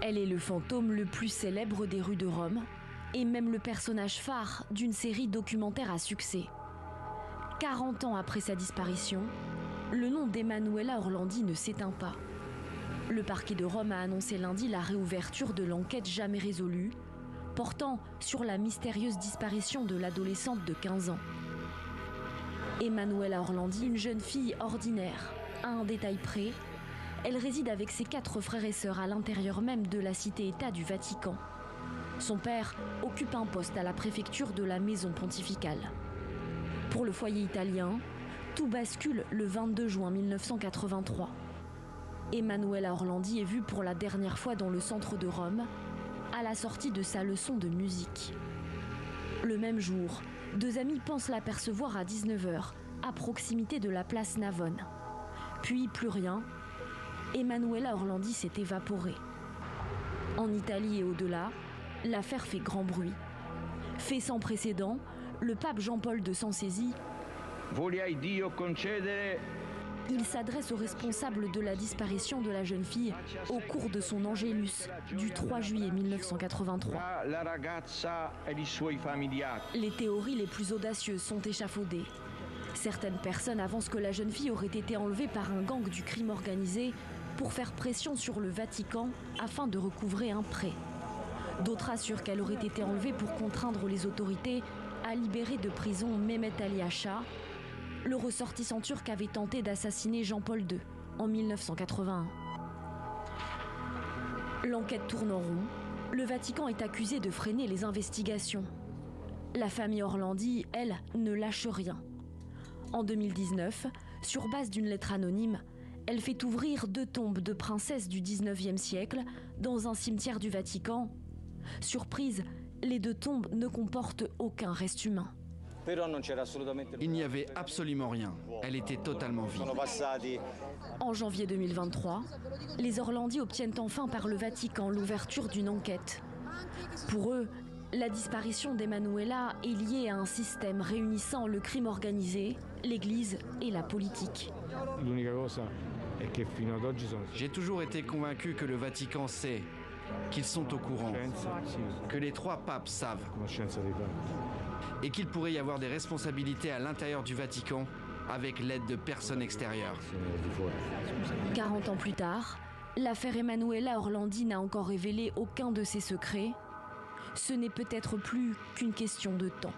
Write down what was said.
Elle est le fantôme le plus célèbre des rues de Rome et même le personnage phare d'une série documentaire à succès. 40 ans après sa disparition, le nom d'Emanuela Orlandi ne s'éteint pas. Le parquet de Rome a annoncé lundi la réouverture de l'enquête jamais résolue, portant sur la mystérieuse disparition de l'adolescente de 15 ans. Emanuela Orlandi, une jeune fille ordinaire, à un détail près, elle réside avec ses 4 frères et sœurs à l'intérieur même de la cité-État du Vatican. Son père occupe un poste à la préfecture de la maison pontificale. Pour le foyer italien, tout bascule le 22 juin 1983. Emanuela Orlandi est vue pour la dernière fois dans le centre de Rome, à la sortie de sa leçon de musique. Le même jour, 2 amis pensent l'apercevoir à 19h, à proximité de la place Navone. Puis plus rien, Emanuela Orlandi s'est évaporée. En Italie et au-delà, l'affaire fait grand bruit. Fait sans précédent, le pape Jean-Paul II s'en saisit. Il s'adresse aux responsables de la disparition de la jeune fille au cours de son Angélus du 3 juillet 1983. Les théories les plus audacieuses sont échafaudées. Certaines personnes avancent que la jeune fille aurait été enlevée par un gang du crime organisé pour faire pression sur le Vatican afin de recouvrer un prêt. D'autres assurent qu'elle aurait été enlevée pour contraindre les autorités à libérer de prison Mehmet Ali Hacha, le ressortissant turc avait tenté d'assassiner Jean-Paul II en 1981. L'enquête tourne en rond. Le Vatican est accusé de freiner les investigations. La famille Orlandi, elle, ne lâche rien. En 2019, sur base d'une lettre anonyme, elle fait ouvrir 2 tombes de princesses du 19e siècle dans un cimetière du Vatican. Surprise, les 2 tombes ne comportent aucun reste humain. Il n'y avait absolument rien. Elle était totalement vide. En janvier 2023, les Orlandi obtiennent enfin par le Vatican l'ouverture d'une enquête. Pour eux, la disparition d'Emanuela est liée à un système réunissant le crime organisé, l'Église et la politique. J'ai toujours été convaincu que le Vatican sait, qu'ils sont au courant, que les 3 papes savent, et qu'il pourrait y avoir des responsabilités à l'intérieur du Vatican avec l'aide de personnes extérieures. 40 ans plus tard, l'affaire Emanuela Orlandi n'a encore révélé aucun de ses secrets. Ce n'est peut-être plus qu'une question de temps.